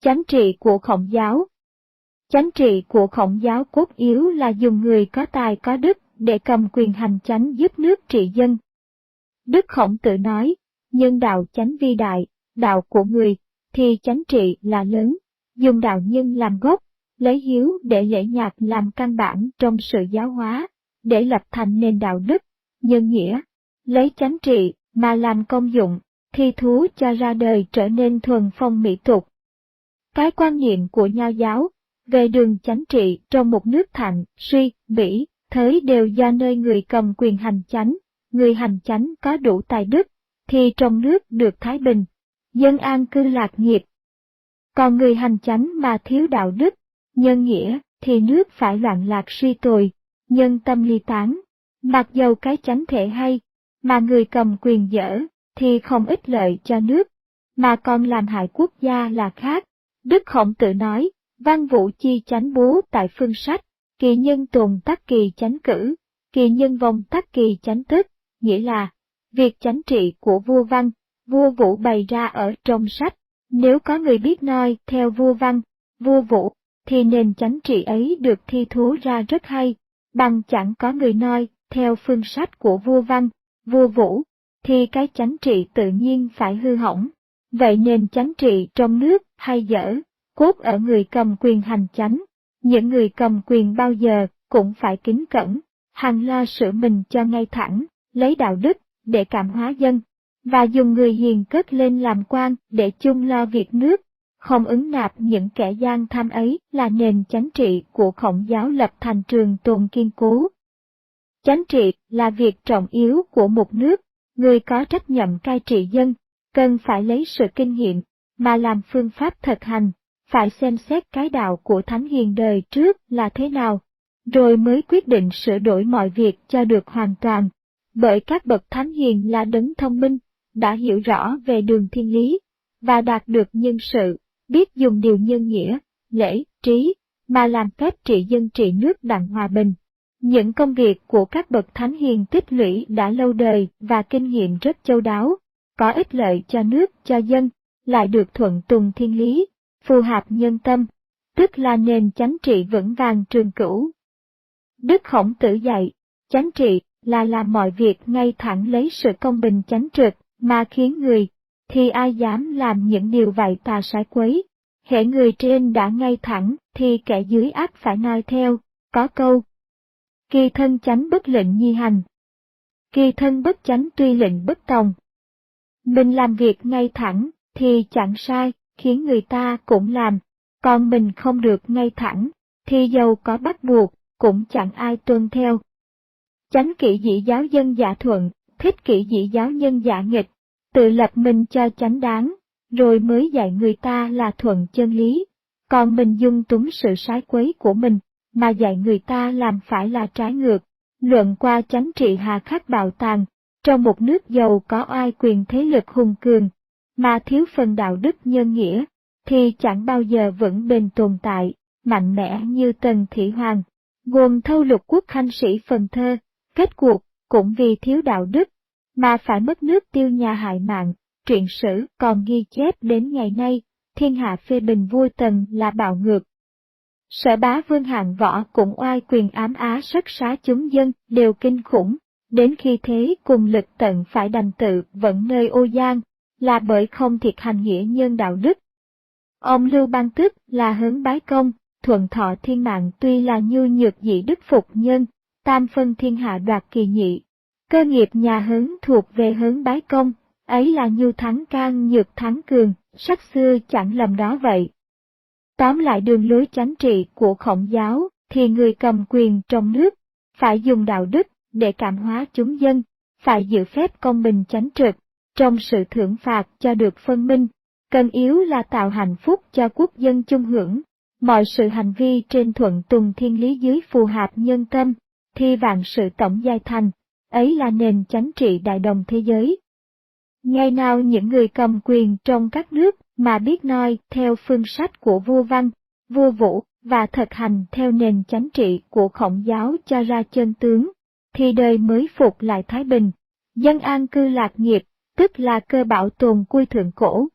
Chánh trị của Khổng giáo. Chánh trị của Khổng giáo cốt yếu là dùng người có tài có đức để cầm quyền hành chánh giúp nước trị dân. Đức Khổng Tử nói, nhân đạo chánh vi đại, đạo của người, thì chánh trị là lớn, dùng đạo nhân làm gốc, lấy hiếu để lễ nhạc làm căn bản trong sự giáo hóa, để lập thành nền đạo đức, nhân nghĩa, lấy chánh trị mà làm công dụng, thi thú cho ra đời trở nên thuần phong mỹ tục. Cái quan niệm của Nho giáo về đường chánh trị trong một nước Thạnh, Suy, Bỉ, Thới đều do nơi người cầm quyền hành chánh, người hành chánh có đủ tài đức, thì trong nước được thái bình, dân an cư lạc nghiệp. Còn người hành chánh mà thiếu đạo đức, nhân nghĩa, thì nước phải loạn lạc suy tồi, nhân tâm ly tán. Mặc dầu cái chánh thể hay, mà người cầm quyền dở, thì không ích lợi cho nước, mà còn làm hại quốc gia là khác. Đức Khổng Tử nói, văn vũ chi chánh bố tại phương sách, kỳ nhân tùng tắc kỳ chánh cử, kỳ nhân vong tắc kỳ chánh tức, nghĩa là, việc chánh trị của vua Văn, vua Vũ bày ra ở trong sách, nếu có người biết noi theo vua Văn, vua Vũ, thì nền chánh trị ấy được thi thú ra rất hay, bằng chẳng có người noi theo phương sách của vua Văn, vua Vũ, thì cái chánh trị tự nhiên phải hư hỏng. Vậy nền chánh trị trong nước hay dở, cốt ở người cầm quyền hành chánh. Những người cầm quyền bao giờ cũng phải kính cẩn, hằng lo sửa mình cho ngay thẳng, lấy đạo đức để cảm hóa dân, và dùng người hiền cất lên làm quan để chung lo việc nước, không ứng nạp những kẻ gian tham ấy là nền chánh trị của Khổng giáo lập thành trường tồn kiên cố. Chánh trị là việc trọng yếu của một nước, người có trách nhiệm cai trị dân, cần phải lấy sự kinh nghiệm, mà làm phương pháp thực hành, phải xem xét cái đạo của thánh hiền đời trước là thế nào, rồi mới quyết định sửa đổi mọi việc cho được hoàn toàn. Bởi các bậc thánh hiền là đấng thông minh, đã hiểu rõ về đường thiên lý, và đạt được nhân sự, biết dùng điều nhân nghĩa, lễ, trí, mà làm phép trị dân trị nước đặng hòa bình. Những công việc của các bậc thánh hiền tích lũy đã lâu đời và kinh nghiệm rất chu đáo, có ích lợi cho nước cho dân, lại được thuận tùng thiên lý, phù hợp nhân tâm, tức là nền chánh trị vững vàng trường cửu. Đức Khổng Tử dạy, chánh trị là làm mọi việc ngay thẳng lấy sự công bình chánh trực mà khiến người, thì ai dám làm những điều vậy tà sái quấy. Hễ người trên đã ngay thẳng thì kẻ dưới ắt phải noi theo, có câu. Kỳ thân chánh bất lệnh nhi hành. Kỳ thân bất chánh tuy lệnh bất tòng. Mình làm việc ngay thẳng thì chẳng sai, khiến người ta cũng làm, còn mình không được ngay thẳng, thì dầu có bắt buộc, cũng chẳng ai tuân theo. Chánh kỷ dĩ giáo dân dạ thuận, thích kỷ dĩ giáo nhân dạ nghịch, tự lập mình cho chánh đáng, rồi mới dạy người ta là thuận chân lý, còn mình dung túng sự sái quấy của mình, mà dạy người ta làm phải là trái ngược. Luận qua chánh trị hà khắc bạo tàn, trong một nước giàu có oai quyền thế lực hùng cường, mà thiếu phần đạo đức nhân nghĩa, thì chẳng bao giờ vững bền tồn tại, mạnh mẽ như Tần Thủy Hoàng, gồm thâu lục quốc khanh sĩ phần thơ, kết cuộc cũng vì thiếu đạo đức, mà phải mất nước tiêu nhà hại mạng. Truyện sử còn ghi chép đến ngày nay, thiên hạ phê bình vua Tần là bạo ngược. Sở Bá Vương hạng võ cũng oai quyền ám á sất xá chúng dân đều kinh khủng, đến khi thế cùng lực tận phải đành tự vẫn nơi ô giang, là bởi không thiệt hành nghĩa nhân đạo đức. Ông Lưu Bang tức là Hớn Bái Công, thuận thọ thiên mạng tuy là nhu nhược dị đức phục nhân, tam phân thiên hạ đoạt kỳ nhị. Cơ nghiệp nhà Hớn thuộc về Hớn Bái Công, ấy là nhu thắng can nhược thắng cường, sách xưa chẳng lầm đó vậy. Tóm lại đường lối chánh trị của Khổng giáo, thì người cầm quyền trong nước, phải dùng đạo đức để cảm hóa chúng dân, phải giữ phép công bình chánh trực, trong sự thưởng phạt cho được phân minh, cần yếu là tạo hạnh phúc cho quốc dân chung hưởng, mọi sự hành vi trên thuận tùng thiên lý dưới phù hợp nhân tâm, thì vạn sự tổng giai thành, ấy là nền chánh trị đại đồng thế giới. Ngày nào những người cầm quyền trong các nước mà biết noi theo phương sách của vua Văn, vua Vũ và thực hành theo nền chánh trị của Khổng giáo cho ra chân tướng, thì đời mới phục lại thái bình, dân an cư lạc nghiệp, tức là cơ bảo tồn quy thượng cổ.